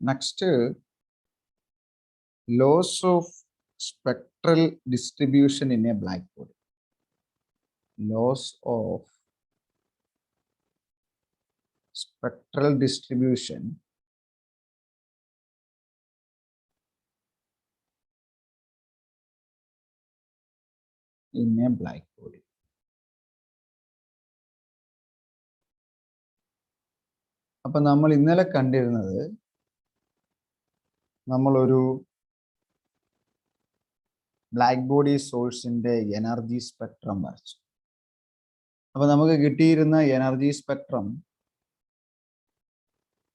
Next, laws of spectral distribution in a black body. Laws of spectral distribution in a black body. അപ്പം നമ്മൾ ഇന്നലെ കണ്ടിരുന്നത് നമ്മളൊരു black body സോഴ്സിന്റെ energy spectrum വരച്ചു. അപ്പൊ നമുക്ക് കിട്ടിയിരുന്ന എനർജി സ്പെക്ട്രം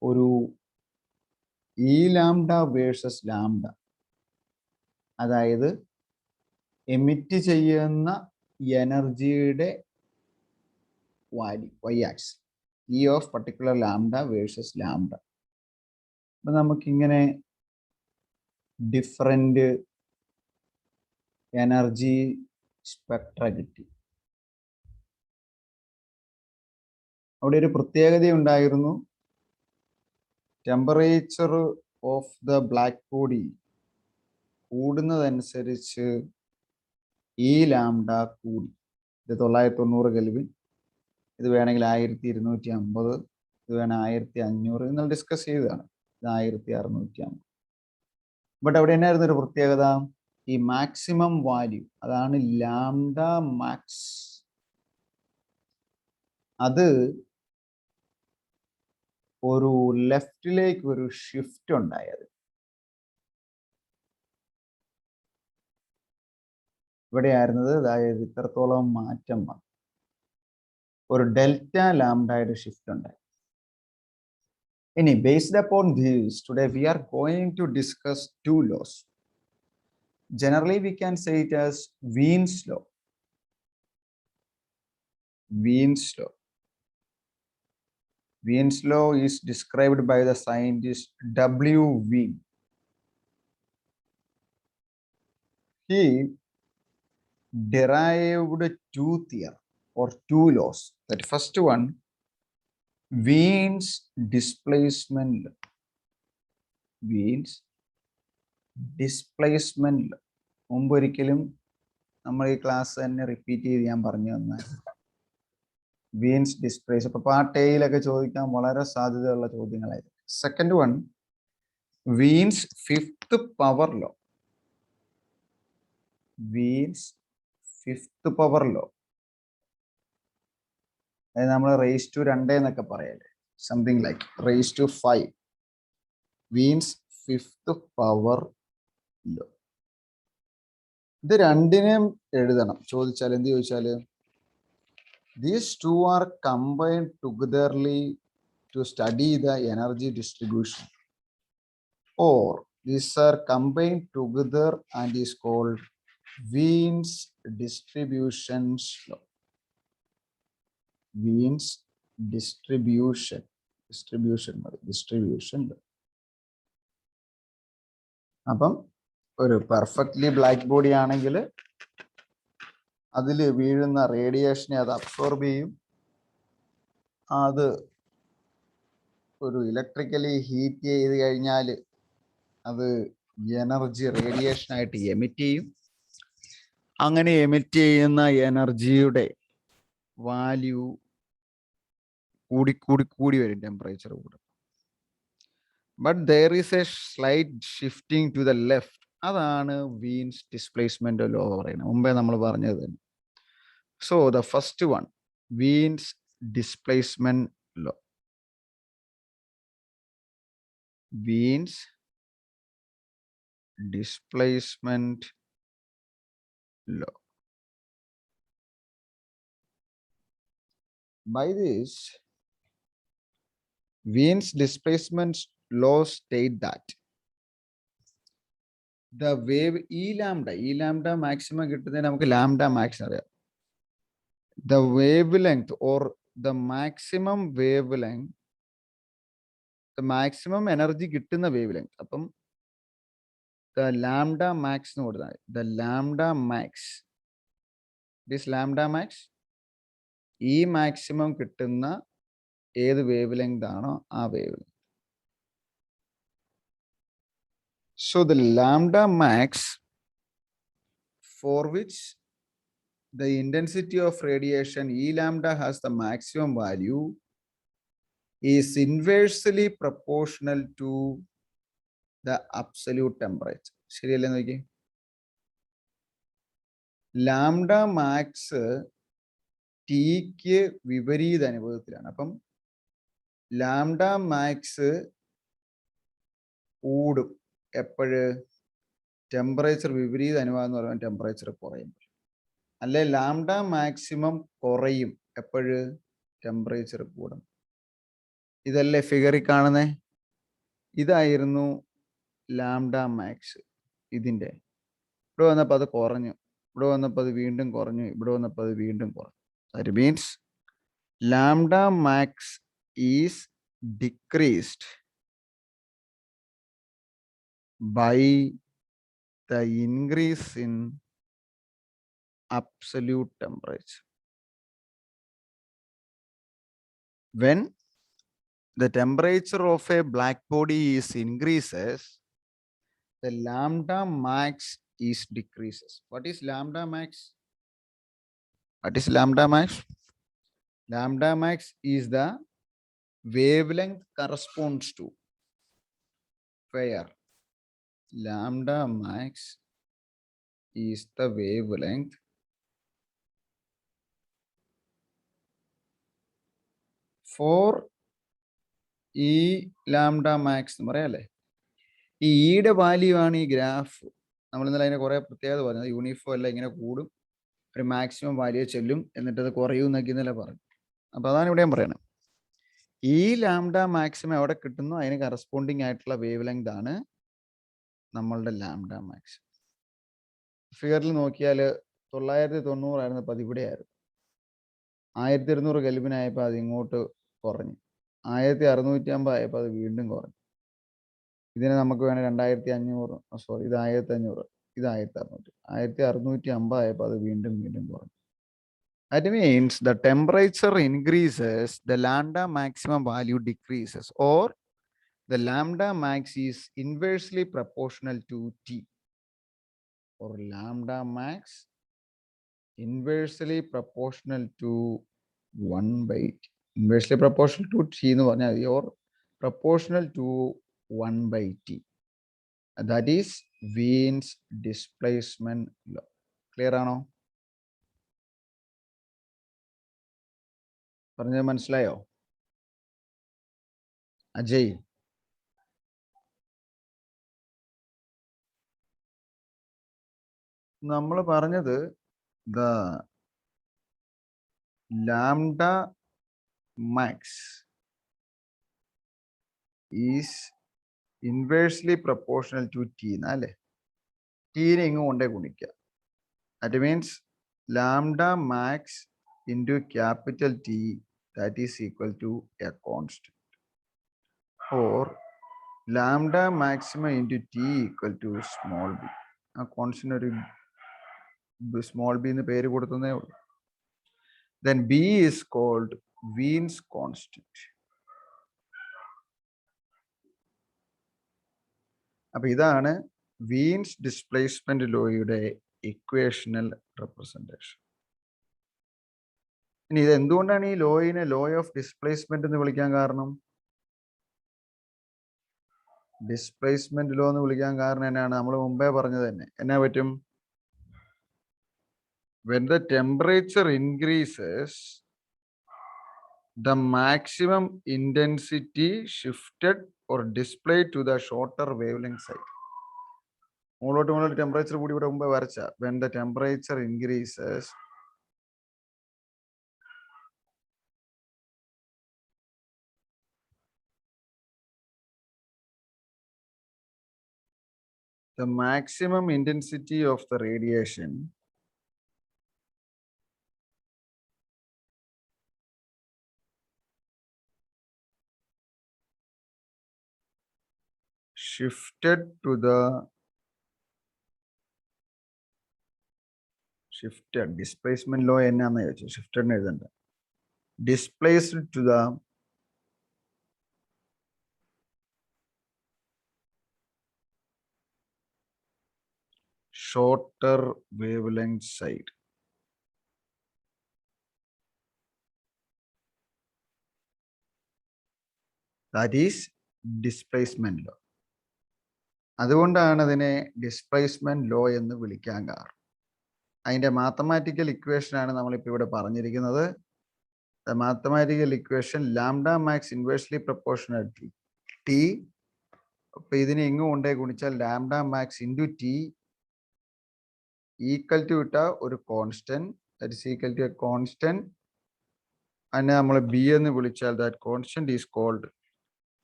ഒരു ഇ ലാംഡ വേഴ്സസ് ലാംഡ, അതായത് എമിറ്റ് ചെയ്യുന്ന എനർജിയുടെ value y axis, E of particular lambda versus lambda. അപ്പൊ നമുക്കിങ്ങനെ ഡിഫറെന്റ് എനർജി സ്പെക്ട്ര കിട്ടി. അവിടെ ഒരു പ്രത്യേകത ഉണ്ടായിരുന്നു. Temperature of the black body കൂടുന്നതനുസരിച്ച് ഈ ലാംഡ കൂടി. ഇത് 990 കെൽവിൻ, ഇത് വേണമെങ്കിൽ 1250, ഇത് വേണം 1500. ഇന്നലെ ഡിസ്കസ് ചെയ്തതാണ്. ഇത് 1650. ബട്ട് അവിടെ എന്നായിരുന്നു ഒരു പ്രത്യേകത? ഈ മാക്സിമം വാല്യൂ, അതാണ് ലാംഡ മാക്സ്, അത് ഒരു ലെഫ്റ്റിലേക്ക് ഒരു ഷിഫ്റ്റ് ഉണ്ടായത്. ഇവിടെയായിരുന്നത്, അതായത് ഇത്രത്തോളം മാറ്റം വന്നു, ഒരു ഡെൽറ്റ ലാംഡയുടെ ഷിഫ്റ്റ് ഉണ്ടായി. ഇനി based upon this, today we are going to discuss two laws. Generally we can say it as Wien's law. Wien's law. Wien's law is described by the scientist W. Wien. He derived two theorems or two laws. That first one, Wien's displacement law. Wien's displacement law. മുമ്പൊരിക്കലും നമ്മൾ ഈ class തന്നെ repeat ചെയ്ത് ഞാൻ പറഞ്ഞു തന്ന Wien's displace. അപ്പൊ part എയിലൊക്കെ ചോദിക്കാൻ വളരെ സാധ്യതയുള്ള ചോദ്യങ്ങളായിരുന്നു. Second one, Wien's fifth power law. Wien's fifth power law, അതായത് നമ്മൾ റേസ് ടു 2 എന്നൊക്കെ പറയല്ലേ, something like raise to 5. Wien's fifth power law. ഇത് രണ്ടിനെയും എഴുതണം. ചോദിച്ചാൽ എന്ത് ചോദിച്ചാല്, these two are combined togetherly to study the energy distribution, or these are combined together and is called Wien's distribution law. Wien's distribution law. അപ്പം ഒരു perfectly black body ആണെങ്കിൽ അതിൽ വീഴുന്ന റേഡിയേഷനെ അത് അബ്സോർബ് ചെയ്യും. അത് ഒരു ഇലക്ട്രിക്കലി ഹീറ്റ് ചെയ്ത് കഴിഞ്ഞാൽ അത് എനർജി റേഡിയേഷനായിട്ട് എമിറ്റ് ചെയ്യും. അങ്ങനെ എമിറ്റ് ചെയ്യുന്ന എനർജിയുടെ വാല്യൂ കൂടി കൂടി കൂടി വരും, ടെമ്പറേച്ചർ കൂടും. But there is a slight shifting to the left. അതാണ് വീൻസ് ഡിസ്പ്ലേസ്മെന്റ് ലോ പറയുന്നത്. മുമ്പേ നമ്മൾ പറഞ്ഞത് തന്നെ. So the first one, Wien's displacement law. Wien's displacement law. By this, Wien's displacement law state that the wave E lambda maximum കിട്ടുന്നതിന് നമുക്ക് lambda max അറിയാം. The wavelength or the maximum wavelength, the maximum energy കിട്ടുന്ന wavelength. അപ്പം the lambda max എന്ന് കൊടുത്താൽ, the lambda max, this lambda max, ഈ maximum കിട്ടുന്ന ഏത് വേവ് ലെങ്ത് ആണോ ആ wave length. So the lambda max for which the intensity of radiation E lambda has the maximum value is inversely proportional to the absolute temperature. ശരിയല്ലേ നോക്കി? Lambda max tick വിപരീത അനുപാതത്തിലാണ്. അപ്പം lambda max കൂടും എപ്പോഴ്? Temperature വിപരീത അനുപാതം എന്ന് പറയുമ്പോൾ temperature കുറയും. അല്ലെ ലാംഡ മാക്സിമം കുറയും എപ്പോഴ്? ടെമ്പറേച്ചർ കൂടും. ഇതല്ലേ ഫിഗറിൽ കാണുന്നേ? ഇതായിരുന്നു ലാംഡ മാക്സ്. ഇതിൻ്റെ ഇവിടെ വന്നപ്പോൾ അത് കുറഞ്ഞു, ഇവിടെ വന്നപ്പോൾ അത് വീണ്ടും കുറഞ്ഞു, ഇവിടെ വന്നപ്പോൾ അത് വീണ്ടും കുറഞ്ഞു. That means lambda max is decreased by the increase in absolute temperature. When the temperature of a black body is increases, the lambda max is decreases. What is lambda max? What is lambda max? Lambda max is the wavelength corresponds to where? Lambda max is the wavelength for ഈ lambda max എന്ന് പറയാല്ലേ. ഈ ഇയുടെ value ആണ് ഈ graph. നമ്മൾ ഇന്നലെ അതിനെ കുറെ പ്രത്യേകത പറഞ്ഞത്. യൂണിഫോം അല്ല, ഇങ്ങനെ കൂടും, ഒരു മാക്സിമം വാല്യൂ ചെല്ലും, എന്നിട്ട് അത് കുറയും എന്നൊക്കെ ഇന്നലെ പറഞ്ഞു. അപ്പൊ അതാണ് ഇവിടെയും പറയണം. ഈ ലാംഡ മാക്സിമം എവിടെ കിട്ടുന്നു അതിന് കറസ്പോണ്ടിങ് ആയിട്ടുള്ള വേവ് ലെങ്ത് ആണ് നമ്മളുടെ ലാംഡ മാക്സ്. ഫിഗറിൽ നോക്കിയാൽ 990 ആയിരുന്നപ്പോൾ അത് ഇവിടെ ആയിരുന്നു. 1200 കെൽവിൻ ആയപ്പോൾ അത് ഇങ്ങോട്ട് കുറഞ്ഞു. 1650 ആയപ്പോൾ അത് വീണ്ടും കുറഞ്ഞു. ഇതിനെ നമുക്ക് വേണേൽ 2500, സോറി ഇത് 1500, ഇത് 1600, 1650 ആയപ്പോൾ അത് വീണ്ടും കുറഞ്ഞു. That means the temperature increases, the lambda maximum value decreases, or the lambda max is inversely proportional to T, or lambda max inversely proportional to 1 by T. Inversely proportional to T എന്ന് പറഞ്ഞാൽ or proportional to 1 by T. That is Wien's displacement law. Clear ആണോ? പറഞ്ഞത് മനസ്സിലായോ അജയ്? നമ്മൾ പറഞ്ഞത് the lambda max is inversely proportional to T എന്നല്ലേ? ടീനെ ഇങ്ങ് കൊണ്ടേ ഗുണിക്കുക. That means lambda max into capital T, that is equal to a constant, or lambda maximum into T equal to small b. ആ കോൺസ്റ്റന്റ് ഒരു small B എന്ന് പേര് കൊടുത്തതേ ഉള്ളൂ. Then B is called Wien's constant. അപ്പൊ ഇതാണ് Wien's displacement ലോയുടെ equational representation. ഇനി ഇത് എന്തുകൊണ്ടാണ് ഈ ലോയിനെ ലോ ഓഫ് ഡിസ്പ്ലേസ്മെന്റ് എന്ന് വിളിക്കാൻ കാരണം? ഡിസ്പ്ലേസ്മെന്റ് ലോ എന്ന് വിളിക്കാൻ കാരണം എന്നാണ്? നമ്മൾ മുമ്പേ പറഞ്ഞത് തന്നെ. എന്നാ പറ്റും? When the temperature increases, the maximum intensity shifted or displayed to the shorter wavelength side. മുകളിലോട്ട് ടെമ്പറേച്ചർ കൂടി ഇവിടെ മുമ്പ് വരച്ച. When the temperature increases, the maximum intensity of the radiation shifted to the displacement law എന്നാന്ന് ചോദിച്ചു. Shifted എഴുതണ്ട. Displaced to the shorter wavelength side. That is displacement law. അതുകൊണ്ടാണ് അതിനെ displacement law എന്ന് വിളിക്കാൻ കാരണം. അതിന്റെ മാത്തമാറ്റിക്കൽ ഇക്വേഷൻ ആണ് നമ്മളിപ്പോൾ ഇവിടെ പറഞ്ഞിരിക്കുന്നത്. The mathematical equation lambda max inversely proportional to t. അപ്പൊ ഇതിനെ ഇങ്ങ് കൊണ്ടേ ഗുണിച്ചാൽ lambda max into T equal to ഇട്ട ഒരു constant, that is equal to a constant. അതിനെ നമ്മൾ ബി എന്ന് വിളിച്ചാൽ that constant is called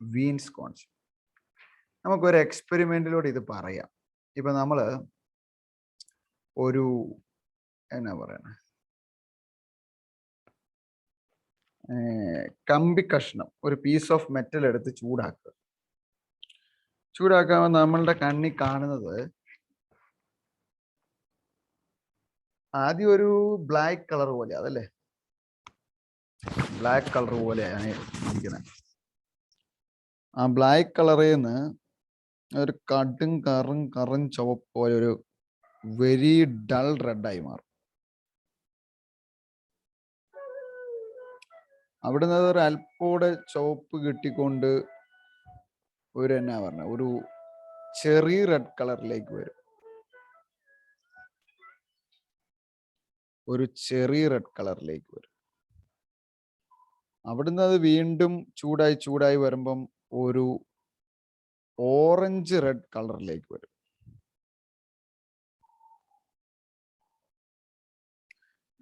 Wien's constant. നമുക്കൊരു എക്സ്പെരിമെന്റിലൂടെ ഇത് പറയാം. ഇപ്പൊ നമ്മൾ ഒരു എന്നാ പറയണ കമ്പി കഷ്ണം, ഒരു പീസ് ഓഫ് മെറ്റൽ എടുത്ത് ചൂടാക്കുക. ചൂടാക്കുമ്പോൾ നമ്മളുടെ കണ്ണിൽ കാണുന്നത് ആദ്യം ഒരു ബ്ലാക്ക് കളർ പോലെ, അതല്ലേ ബ്ലാക്ക് കളർ പോലെയാണ് ഇരിക്കുന്നത്. ആ ബ്ലാക്ക് കളറിൽ നിന്ന് ഒരു കറും ചുവപ്പ് പോലെ ഒരു വെരി ഡൾ റെഡായി മാറും. അവിടുന്ന് ഒരു അല്പോടെ ചുവപ്പ് കിട്ടിക്കൊണ്ട് ഒരു എന്നാ പറഞ്ഞ ഒരു ചെറിയ റെഡ് കളറിലേക്ക് വരും. ഒരു ചെറിയ റെഡ് കളറിലേക്ക് വരും. അവിടുന്ന് അത് വീണ്ടും ചൂടായി വരുമ്പം ഒരു ഓറഞ്ച് റെഡ് കളറിലേക്ക് വരും.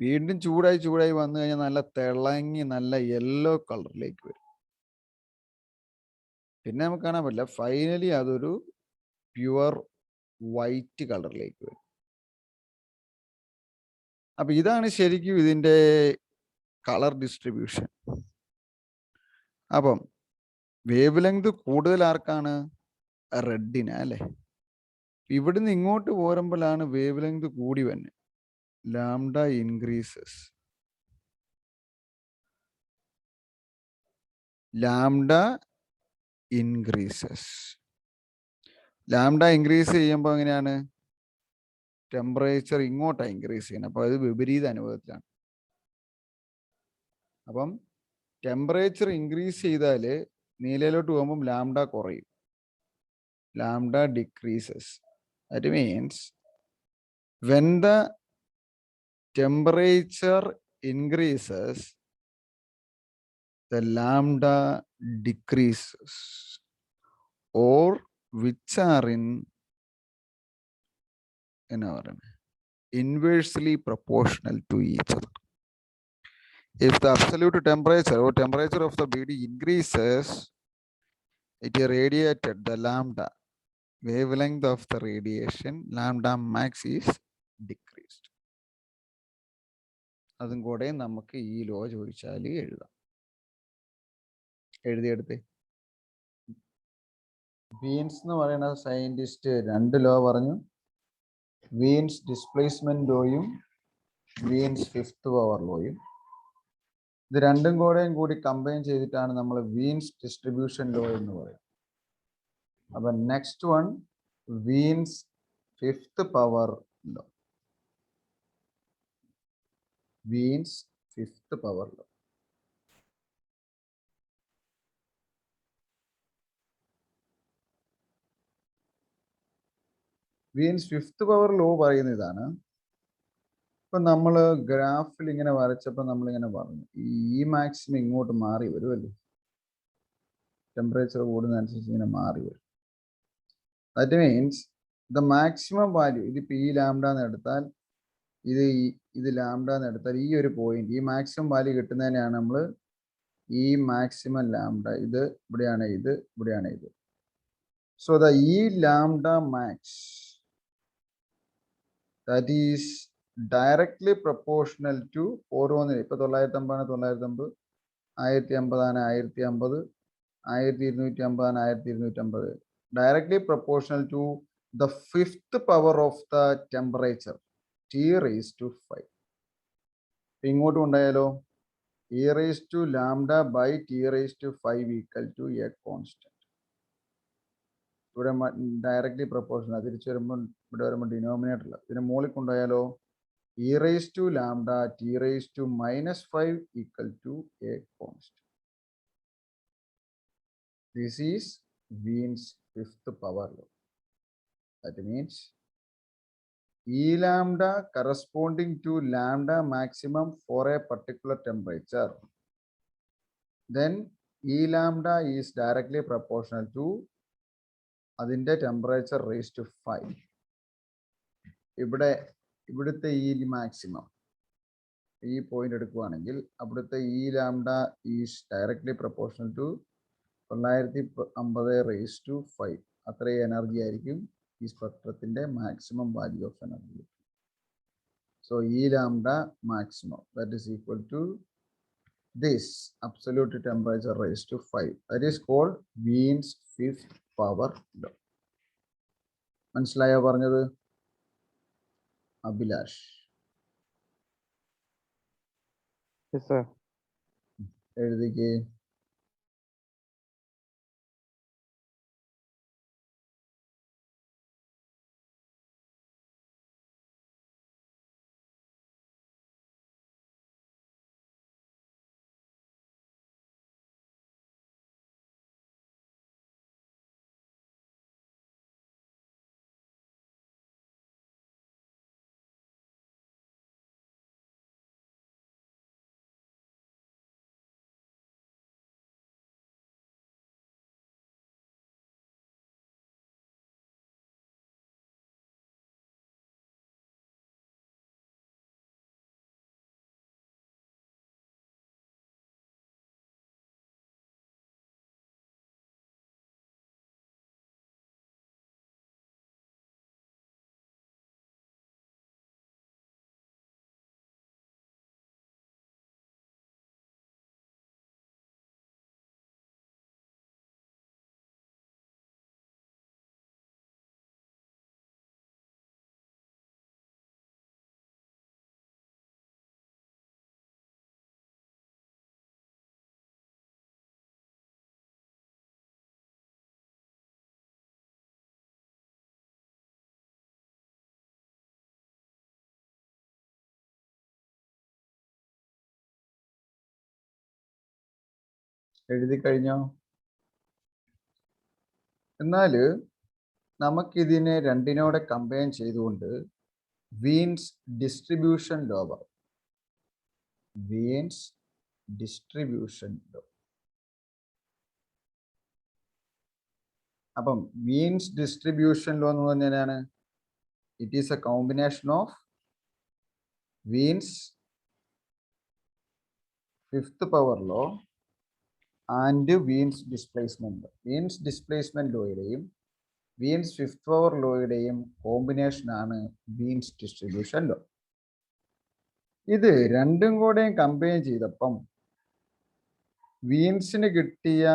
വീണ്ടും ചൂടായി വന്നു കഴിഞ്ഞാൽ നല്ല തിളങ്ങി നല്ല യെല്ലോ കളറിലേക്ക് വരും. പിന്നെ നമുക്ക് കാണാൻ പറ്റില്ല, ഫൈനലി അതൊരു പ്യുവർ വൈറ്റ് കളറിലേക്ക് വരും. അപ്പൊ ഇതാണ് ശരിക്കും ഇതിന്റെ കളർ ഡിസ്ട്രിബ്യൂഷൻ. അപ്പം വേവ് ലെങ്ത് കൂടുതൽ ആർക്കാണ്? റെഡിന് അല്ലേ. ഇവിടുന്ന് ഇങ്ങോട്ട് പോരുമ്പോഴാണ് വേവ് ലെങ്ത് കൂടി വന്നെ. Lambda increases. ലാംഡ ഇൻക്രീസ് ചെയ്യുമ്പോൾ എങ്ങനെയാണ്? ടെമ്പറേച്ചർ ഇങ്ങോട്ടാണ് ഇൻക്രീസ് ചെയ്യുന്നത്. അപ്പൊ അത് വിപരീത അനുപാതത്തിലാണ്. അപ്പം ടെമ്പറേച്ചർ ഇൻക്രീസ് ചെയ്താൽ നീലയിലോട്ട് പോകുമ്പം ലാംഡ കുറയും. Lambda decreases. That means when the temperature increases, the lambda decreases, or which are inversely proportional to each other. If the absolute temperature or temperature of the BD increases, it irradiated the lambda wavelength of the radiation, lambda max is decreased. അതും കൂടെ നമുക്ക് ഈ law ചോദിച്ചാൽ എഴുതാം. എഴുതിയെടുത്തേ. Wien's എന്ന് പറയുന്ന scientist 2 law പറഞ്ഞു. Wien's displacement ലോയും വീൻസ് ഫിഫ്ത്ത് പവർ ലോയും. ഇത് രണ്ടും കൂടി കമ്പൈൻ ചെയ്തിട്ടാണ് നമ്മൾ വീൻസ് ഡിസ്ട്രിബ്യൂഷൻ ലോ എന്ന് പറയുന്നത്. അപ്പൊ next one Wien's fifth power law. Wien's fifth power law. Wien's fifth power law പറയുന്ന ഇതാണ്. ഇപ്പൊ നമ്മൾ ഗ്രാഫിൽ ഇങ്ങനെ വരച്ചപ്പോൾ നമ്മളിങ്ങനെ പറഞ്ഞു ഈ മാക്സിമം ഇങ്ങോട്ട് മാറി വരുമല്ലോ, ടെമ്പറേച്ചർ കൂടുന്നതനുസരിച്ച് ഇങ്ങനെ മാറി വരും. That means the maximum value, ഇതിപ്പോൾ ഈ ലാംഡ എന്ന് എടുത്താൽ ഇത് ലാംഡ എന്ന് എടുത്താൽ ഈ ഒരു പോയിന്റ്, ഈ മാക്സിമം വാല്യൂ കിട്ടുന്നതിനെയാണ് നമ്മൾ ഈ മാക്സിമം ലാംഡ, ഇത് ഇവിടെയാണ് ഇത്. സോ ദ ഈ lambda max that is directly proportional to ഓരോന്നിനും. ഇപ്പൊ 950 950, 1050 1050, 1250 1250, directly proportional to the fifth power of the temperature, T raised to 5. ഇങ്ങോട്ട് ഉണ്ടായാലോ E raised to lambda by T raised to 5 equal to a constant. ഇവിടെ directly proportional. തിരിച്ചു വരുമ്പോൾ ഇവിടെ വരുമ്പോൾ ഡിനോമിനേറ്ററിൽ ഇതിനെ മുകളിൽ കൊണ്ടുപോയാലോ e raised to lambda t raised to -5 equal to a constant. This is Wien's fifth power law. That means E lambda corresponding to lambda maximum for a particular temperature. Then E lambda is directly proportional to അതിൻ്റെ temperature raised to 5. ഇവിടുത്തെ E maximum ഈ point എടുക്കുകയാണെങ്കിൽ അവിടുത്തെ E lambda is directly proportional to 950 raised to 5. അത്രയും energy ആയിരിക്കും ഈ സ്പെക്ട്രത്തിന്റെ maximum value of energy. So E lambda maximum that is equal to this absolute temperature raised to 5. That is called Wien's fifth power law. മനസ്സിലായോ പറഞ്ഞത് Abhilash? Yes, sir. എഴുതിക്കേ. എഴുതി കഴിഞ്ഞോ? എന്നാൽ നമുക്കിതിനെ രണ്ടിനോടെ കമ്പയർ ചെയ്തുകൊണ്ട് വീൻസ് ഡിസ്ട്രിബ്യൂഷൻ ലോ പറയും. Wien's distribution law. അപ്പം വീൻസ് ഡിസ്ട്രിബ്യൂഷൻ ലോ എന്ന് പറഞ്ഞാലാണ് it is a combination of Wien's fifth power law and Wien's displacement. Wien's displacement ലോയുടെയും വീൻസ് ഫിഫ്ത്ത് പവർ ലോയുടെയും കോമ്പിനേഷനാണ് വീൻസ് ഡിസ്ട്രിബ്യൂഷൻ ലോ. ഇത് രണ്ടും കൂടെയും കമ്പയർ ചെയ്തപ്പം വീൻസിന് കിട്ടിയ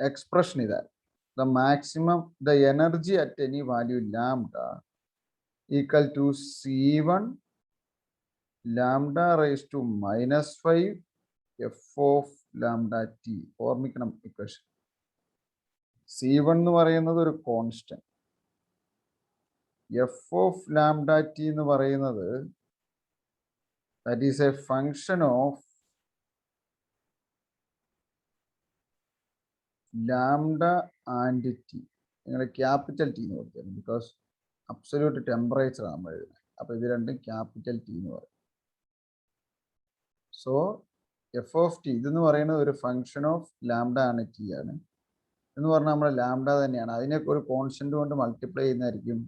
എക്സ്പ്രഷൻ ഇതാ: the maximum the energy at any value lambda equal to C1 lambda raise to -5 f of lambda t. ഓർമ്മിക്കണം ഇക്വേഷൻ. C1 എന്ന് പറയുന്നത് ഒരു constant, f of lambda t എന്ന് പറയുന്നത് that is a function of lambda and t. നിങ്ങൾ capital T എന്ന് കൊടുത്തത് because absolute temperature നമ്മൾ എഴുതുന്നത്. അപ്പൊ ഇത് രണ്ടും ക്യാപിറ്റൽ ടി എന്ന് പറയും. സോ എഫ് ഓഫ് ടി ഇതെന്ന് പറയുന്നത് ഒരു ഫംഗ്ഷൻ ഓഫ് ലാംഡ ആണ്, ടി ആണ് എന്ന് പറഞ്ഞാൽ നമ്മൾ ലാംഡ തന്നെയാണ്. അതിനൊക്കെ ഒരു കോൺസ്റ്റന്റ് കൊണ്ട് മൾട്ടിപ്ലൈ ചെയ്യുന്നതായിരിക്കും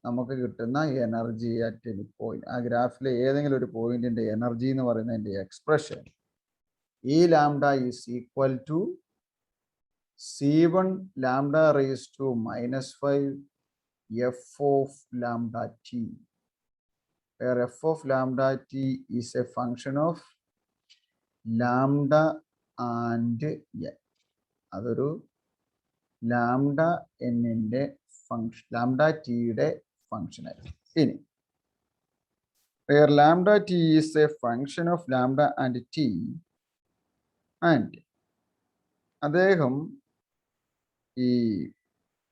നമുക്ക് കിട്ടുന്ന എനർജി അറ്റ് എനി പോയിന്റ്. ആ ഗ്രാഫിലെ ഏതെങ്കിലും ഒരു പോയിന്റിന്റെ എനർജി എന്ന് പറയുന്നതിന്റെ എക്സ്പ്രഷൻ ഈ lambda is equal to C1 lambda raised to -5 f of lambda t, where f of lambda t is a function of lambda and n. അതൊരു ലാംഡ എന്നിന്റെ ഫംഗ്ഷൻ, ലാംഡ ടിയുടെ ഫംഗ്ഷൻ ആയിരുന്നു. ഇനി where lambda t is a function of lambda and t, and അദ്ദേഹം ഈ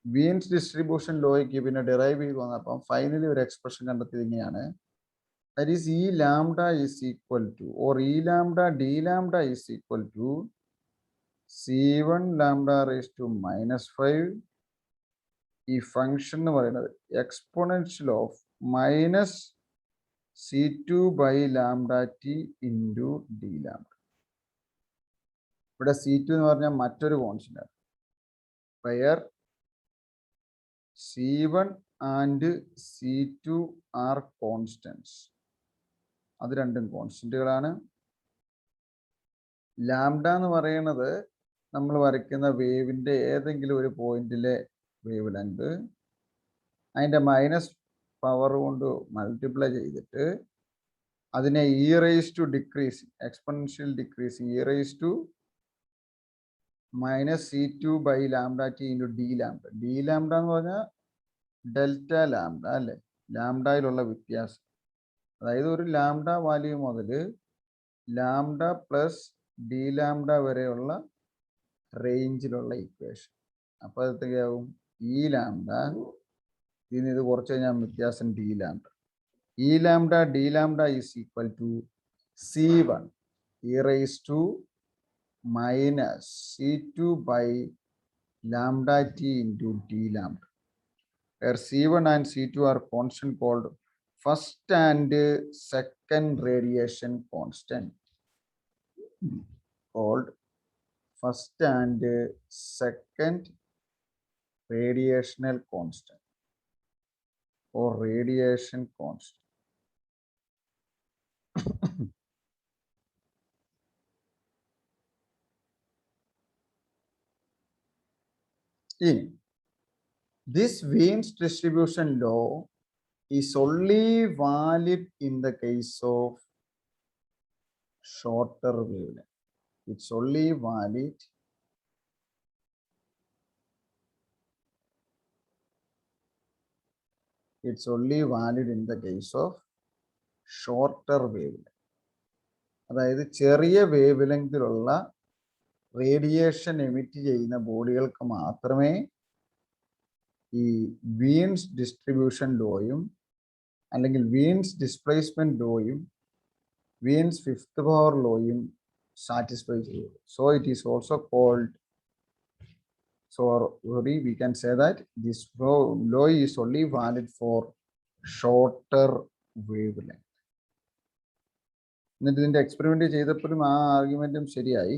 Wien's distribution ലോയ്ക്ക് പിന്നെ derive ചെയ്ത് വന്നപ്പം ഫൈനലി ഒരു എക്സ്പ്രഷൻ കണ്ടെത്തിയത് ഇങ്ങനെയാണ്. That is E lambda is equal to, or E lambda d lambda is equal to C1 lambda raised to -5. ഈ function എന്ന് പറയുന്നത് exponential of minus C2 by lambda t into d lambda. ഇവിടെ C2 എന്ന് പറഞ്ഞാൽ മറ്റൊരു constant ആണ്. where C1 and C2 are constants. അത് രണ്ടും കോൺസ്റ്റന്റുകളാണ്. ലാംഡ എന്ന് പറയുന്നത് നമ്മൾ വരയ്ക്കുന്ന വേവിന്റെ ഏതെങ്കിലും ഒരു പോയിന്റിലെ വേവ് ലെങ്ത് അതിൻ്റെ മൈനസ് പവർ കൊണ്ട് മൾട്ടിപ്ലൈ ചെയ്തിട്ട് അതിനെ e raise to decreasing exponential decreasing e raise to -C2 by lambda t into d lambda. d lambda എന്ന് പറഞ്ഞാൽ ഡെൽറ്റ ലാംഡ അല്ലേ, ലാംഡയിലുള്ള വ്യത്യാസം. അതായത് ഒരു ലാംഡ വാല്യൂ മുതൽ ലാംഡ പ്ലസ് ഡി ലാംഡ വരെയുള്ള റേഞ്ചിലുള്ള ഇക്വേഷൻ. അപ്പോൾ അതെത്രയാവും? ഇ ലാംഡ, ഇതിന് ഇത് കുറച്ച് കഴിഞ്ഞാൽ വ്യത്യാസം d lambda. E lambda d lambda is equal to C1 e raise to -C2 by lambda t into d lambda, where C1 and C2 are constant called first and second radiation constant. Called first and second radiational constant or radiation constant. In this Wien's distribution law is only valid in the case of shorter wavelength. It's only valid in the case of shorter wavelength. അതായത് ചെറിയ wave ലെങ്തിലുള്ള radiation emit ചെയ്യുന്ന ബോഡികൾക്ക് മാത്രമേ ഈ Wien's distribution ലോയും അല്ലെങ്കിൽ Wien's displacement ലോയും Wien's fifth power ലോയും satisfy ചെയ്യുള്ളൂ. So it is also called, we can say that this law is only valid for shorter wavelength. എന്നിട്ട് ഇതിന്റെ എക്സ്പെരിമെന്റ് ചെയ്തപ്പോഴും ആ ആർഗ്യുമെന്റും ശരിയായി.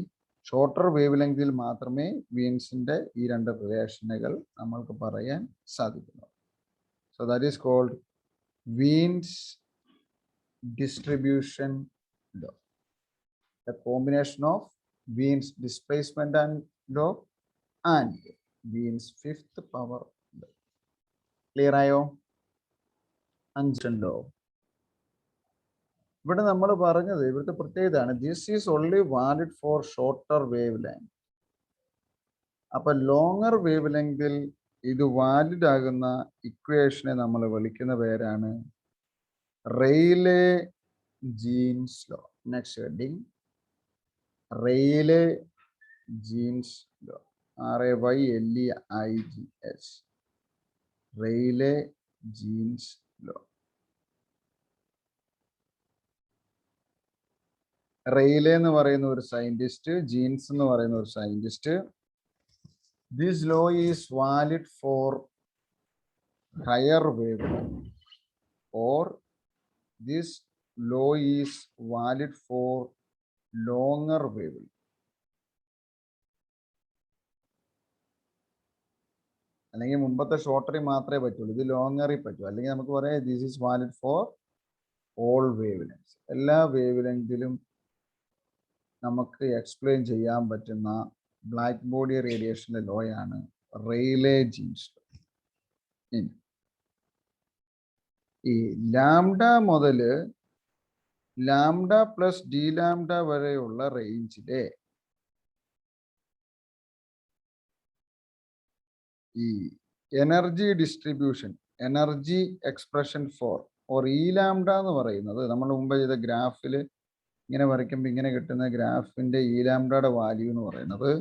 ഷോർട്ടർ വേവ് ലെങ്തിൽ മാത്രമേ വീൻസിന്റെ ഈ രണ്ട് റിലേഷനുകൾ നമ്മൾക്ക് പറയാൻ സാധിക്കുന്നു. So that is called Wien's distribution law, the combination of Wien's displacement and law and Wien's fifth power law. Clear ആയോ? അഞ്ചൻ ലോ. ഇവിടെ നമ്മൾ പറഞ്ഞത് ഇവിടുത്തെ പ്രത്യേകതയാണ്, this is only valid for shorter wavelength. അപ്പൊ ലോങ്ങർ വേവ് ലെങ്തിൽ ഇത് വാലിഡ് ആകുന്ന ഇക്വേഷനെ നമ്മൾ വിളിക്കുന്ന പേരാണ് Rayleigh Jeans law. Next heading Rayleigh Jeans law, RAYLEIGH, Rayleigh Jeans law. Rayleigh എന്ന് പറയുന്ന ഒരു സയന്റിസ്റ്റ്, ജീൻസ് എന്ന് പറയുന്ന ഒരു scientist. This law is valid four higher wave length or this law is valid for longer wavelength. അല്ലെങ്കിൽ മുമ്പത്തെ ഷോർട്ടറിൽ മാത്രമേ പറ്റുള്ളൂ, ഇത് ലോങ്ങറിൽ പറ്റൂ. അല്ലെങ്കിൽ നമുക്ക് പറയാം this is valid for all wave length. എല്ലാ വേവ് ലെങ്തിലും നമുക്ക് എക്സ്പ്ലെയിൻ ചെയ്യാൻ പറ്റുന്ന ബ്ലാക്ക് ബോഡി റേഡിയേഷന്റെ ലോയാണ് റെയ്ലേ ജീൻസ് ലോ. ഈ ലാംഡ മുതൽ ലാംഡ പ്ലസ് ഡി ലാംഡ വരെയുള്ള റേഞ്ചിലെ ഈ energy distribution, energy expression for or E lambda എന്ന് പറയുന്നത് നമ്മൾ മുമ്പ് ചെയ്ത ഗ്രാഫിൽ ഇങ്ങനെ വരയ്ക്കുമ്പോൾ ഇങ്ങനെ കിട്ടുന്ന ഗ്രാഫിന്റെ ഇ ലാംഡയുടെ വാല്യൂ എന്ന് പറയുന്നത്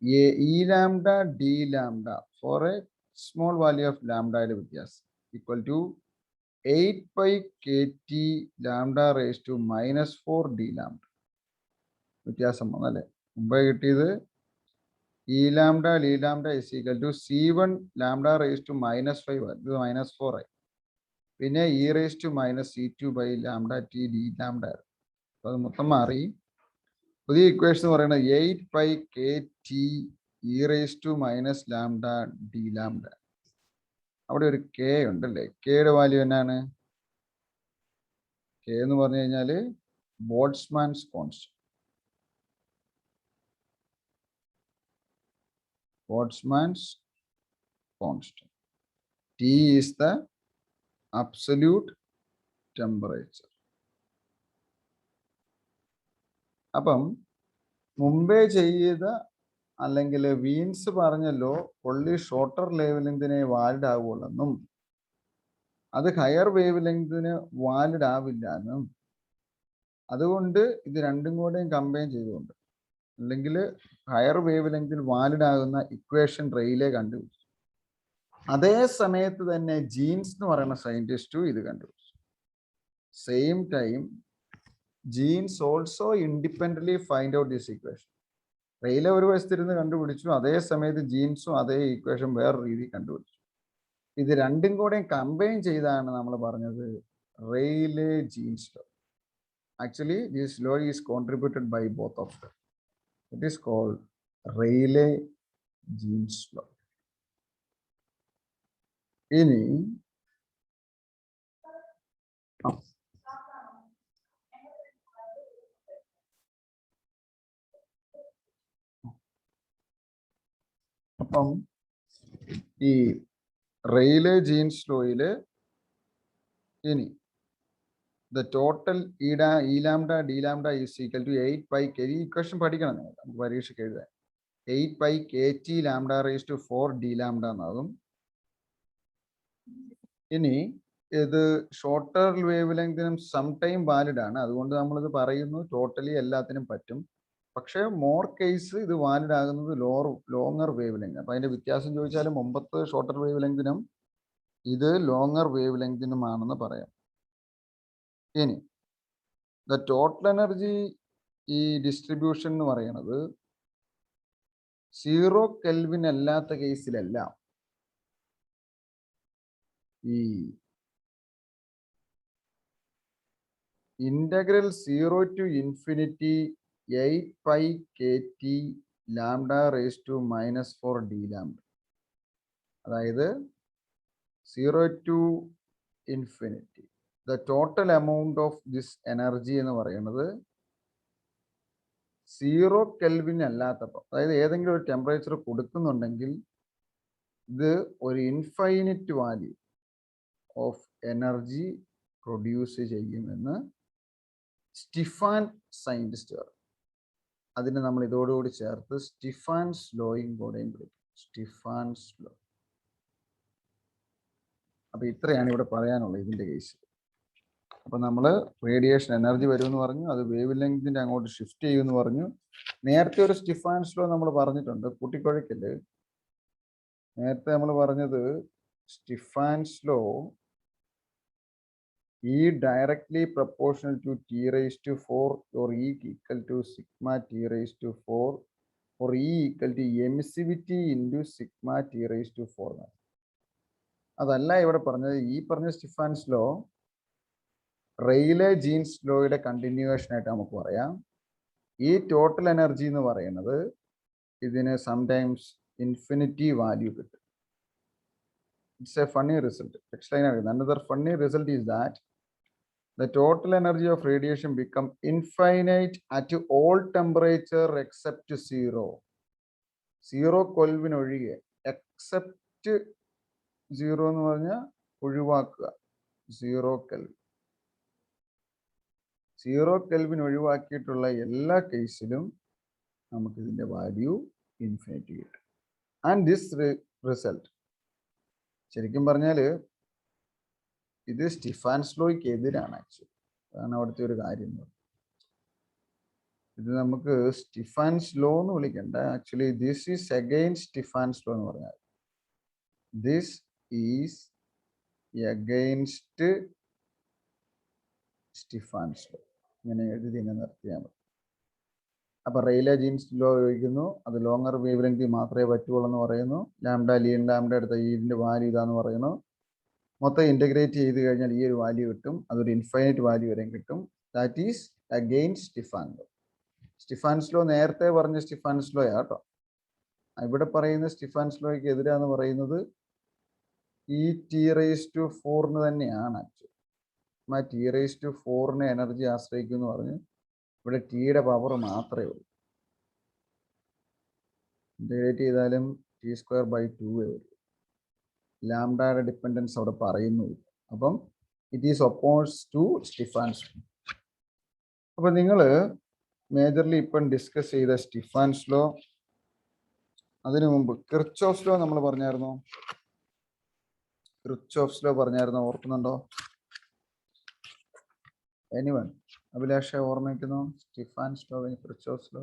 E lambda d lambda for a small value of ലാംഡയുടെ വ്യത്യാസം equal to 8 pi k T lambda raise to -4 d lambda. വ്യത്യാസം വന്നല്ലേ? മുമ്പേ കിട്ടിയത് E lambda d lambda is equal to C1 lambda raise to -5, ഇത് -4 ആയി. പിന്നെ e raise to -C2 by lambda T d lambda. അപ്പോൾ അത് മൊത്തം മാറി. പുതിയ ഇക്വേഷൻ എന്ന് പറയുന്നത് 8 pi k T e raise to minus lambda d lambda. അവിടെ ഒരു കെ ഉണ്ടല്ലേ? കെയുടെ വാല്യൂ എന്നാണ്? കെ എന്ന് പറഞ്ഞു കഴിഞ്ഞാൽ ബോൾട്ട്സ്മാൻസ് constant. Boltzmann's constant. T is the absolute temperature. അപ്പം മുമ്പേ ചെയ്ത അല്ലെങ്കിൽ വീൻസ് പറഞ്ഞല്ലോ ഒള്ളി ഷോർട്ടർ വേവ് ലെങ്തിനെ വാലിഡ് ആകുള്ളെന്നും അത് ഹയർ വേവ് ലെങ്തിന് വാലിഡ് ആവില്ല എന്നും, അതുകൊണ്ട് ഇത് രണ്ടും കൂടെയും കമ്പൈൻ ചെയ്തുകൊണ്ട് അല്ലെങ്കിൽ ഹയർ വേവ് ലെങ്തിൽ വാലിഡ് ആകുന്ന ഇക്വേഷൻ റെയിലേ കണ്ടുപിടിച്ചു. അതേ സമയത്ത് തന്നെ ജീൻസ് എന്ന് പറയുന്ന സയന്റിസ്റ്റും ഇത് കണ്ടുപിടിച്ചു. Same time Jeans also independently find out this equation. Rayleigh ഒരു വശത്തിരുന്ന് കണ്ടുപിടിച്ചു, അതേ സമയത്ത് ജീൻസും അതേ ഇക്വേഷൻ വേറെ രീതി കണ്ടുപിടിച്ചു. ഇത് രണ്ടും കൂടെ കമ്പൈൻ ചെയ്താണ് നമ്മൾ പറഞ്ഞത് Rayleigh Jeans law. Actually this law is contributed by both of them. It is called Rayleigh-Jeans law. ഇനി അപ്പം ഈ റെയ്ലെ-ജീൻസ് ലോയില് ഇനി the total E lambda D lambda is equal to 8 pi k. ഈ ഇക്വേഷൻ പഠിക്കണം നിങ്ങൾ, നമുക്ക് പരീക്ഷയ്ക്ക് എഴുതാൻ. 8 pi kt lambda raised to 4 d lambda എന്നാകും. ഇനി ഇത് ഷോർട്ടർ വേവ് ലെങ്തിനും സം ടൈം വാലിഡ് ആണ്, അതുകൊണ്ട് നമ്മളിത് പറയുന്നു ടോട്ടലി എല്ലാത്തിനും പറ്റും. പക്ഷേ മോർ കേസ് ഇത് വാലിഡ് ആകുന്നത് ലോങ്ങർ വേവ് ലെങ്ത്. അപ്പം അതിൻ്റെ വ്യത്യാസം ചോദിച്ചാലും മുമ്പത്തെ ഷോർട്ടർ വേവ് ലെങ്തിനും ഇത് ലോങ്ങർ വേവ് ലെങ്തിനുമാണെന്ന് പറയാം. ഇനി ദ ടോട്ടൽ എനർജി ഈ ഡിസ്ട്രിബ്യൂഷൻ എന്ന് പറയുന്നത് 0 കെൽവിൻ അല്ലാത്ത കേസിലെല്ലാം ഈ integral 0 to infinity 8 pi kt lambda raised to -4 d lambda, അതായത് 0 to infinity the total amount of this energy എന്ന് പറയുന്നത് 0 കെൽവിൻ അല്ലാത്തപ്പോൾ, അതായത് ഏതെങ്കിലും ഒരു ടെമ്പറേച്ചർ കൊടുക്കുന്നുണ്ടെങ്കിൽ ഇത് ഒരു ഇൻഫൈനിറ്റ് വാല്യൂ ഓഫ് എനർജി പ്രൊഡ്യൂസ് ചെയ്യുമെന്ന് സ്റ്റീഫൻ സയന്റിസ്റ്റ്. അതിന് നമ്മൾ ഇതോടുകൂടി ചേർത്ത് സ്റ്റീഫൻസ് ലോയും കൂടെയും വിളിക്കും, സ്റ്റീഫൻസ് ലോ. അപ്പൊ ഇത്രയാണ് ഇവിടെ പറയാനുള്ളത് ഇതിന്റെ കേസിൽ. അപ്പൊ നമ്മൾ റേഡിയേഷൻ എനർജി വരുമെന്ന് പറഞ്ഞു, അത് വേവ് ലെങ്തിന്റെ അങ്ങോട്ട് ഷിഫ്റ്റ് ചെയ്യുമെന്ന് പറഞ്ഞു. നേരത്തെ ഒരു സ്റ്റീഫൻസ് ലോ നമ്മൾ പറഞ്ഞിട്ടുണ്ട്, കൂട്ടിക്കുഴയ്ക്കല്. നേരത്തെ നമ്മൾ പറഞ്ഞത് Stefan's law E directly proportional to T raised to 4 or E equal to sigma T raised to 4 or E equal to emissivity into sigma T raised to 4. അതല്ല ഇവിടെ പറഞ്ഞത്. ഈ പറഞ്ഞ സ്റ്റീഫൻസ് ലോ റെയ്ലെ-ജീൻസ് ലോയുടെ കണ്ടിന്യൂവേഷൻ ആയിട്ട് നമുക്ക് പറയാം. ഈ ടോട്ടൽ എനർജി എന്ന് പറയുന്നത് ഇതിന് സംടൈംസ് ഇൻഫിനിറ്റി വാല്യൂ കിട്ടും. It's a funny result. Another funny result is that the total energy of radiation become infinite at all temperature except 0. 0 Kelvin ഒഴികെ, except 0 എന്ന് പറഞ്ഞാൽ ഒഴിവാക്കുക. 0 Kelvin. 0 Kelvin ഒഴിവാക്കിയിട്ടുള്ള എല്ലാ കേസിലും നമുക്ക് ഇതിന്റെ വാല്യൂ ഇൻഫിനിറ്റി കിട്ടും. ആൻഡ് ദിസ് റിസൾട്ട് ശരിക്കും പറഞ്ഞാൽ ഇത് സ്റ്റീഫൻസ് ലോയ്ക്ക് എതിരാണ് ആക്ച്വലി. അതാണ് അവിടുത്തെ ഒരു കാര്യം. ഇത് നമുക്ക് സ്റ്റീഫാൻസ് ലോ എന്ന് വിളിക്കണ്ട. Actually this is against Stefan's law എന്ന് പറഞ്ഞാൽ this is against Stefan's law. ഇങ്ങനെ എഴുതി ഇങ്ങനെ നിർത്തിയാൽ മതി. അപ്പൊ റെയ്ലെ ജീൻസ് ലോ ചോദിക്കുന്നു, അത് ലോങ്ങർ വേവ് ലെങ്ത് മാത്രമേ പറ്റുള്ളൂ എന്ന് പറയുന്നു. ലാംഡ ലീൻ ലാംഡ എടുത്ത ഈന്റെ വാല്യൂ ഇതാന്ന് പറയുന്നു. മൊത്തം ഇന്റഗ്രേറ്റ് ചെയ്ത് കഴിഞ്ഞാൽ ഈ ഒരു വാല്യൂ കിട്ടും. അതൊരു ഇൻഫൈനൈറ്റ് വാല്യൂ വരെയും കിട്ടും. That is against Stefan law. Stefan's law നേരത്തെ പറഞ്ഞ സ്റ്റീഫാൻസ് ലോ ആട്ടോ. ഇവിടെ പറയുന്ന സ്റ്റീഫാൻസ് ലോയ്ക്ക് എതിരാന്ന് പറയുന്നത് ഈ T⁴ തന്നെയാണ്. ആക്ച്വലി T⁴ എനർജി ആശ്രയിക്കും എന്ന് പറഞ്ഞ് ഇവിടെ ടിയുടെ പവർ മാത്രമേ ഉള്ളൂ. ഇന്റഗ്രേറ്റ് ചെയ്താലും T²/2 വരും. ലാംഡയുടെ ഡിപ്പെൻഡൻസ് അവിടെ പറയുന്നുമില്ല. അപ്പം it is oppose to Stefan's law. അപ്പൊ നിങ്ങൾ മേജർലി ഇപ്പം ഡിസ്കസ് ചെയ്ത സ്റ്റീഫാൻസ് ലോ, അതിനു മുമ്പ് കിർച്ചോഫ്സ് ലോ നമ്മൾ പറഞ്ഞായിരുന്നോ? Kirchhoff's law പറഞ്ഞായിരുന്നോ? ഓർക്കുന്നുണ്ടോ? എനിവൺ? അഭിലാഷ ഓർമ്മിക്കുന്നു സ്റ്റീഫാൻസ് ലോ, കിർച്ചോഫ്സ് ലോ?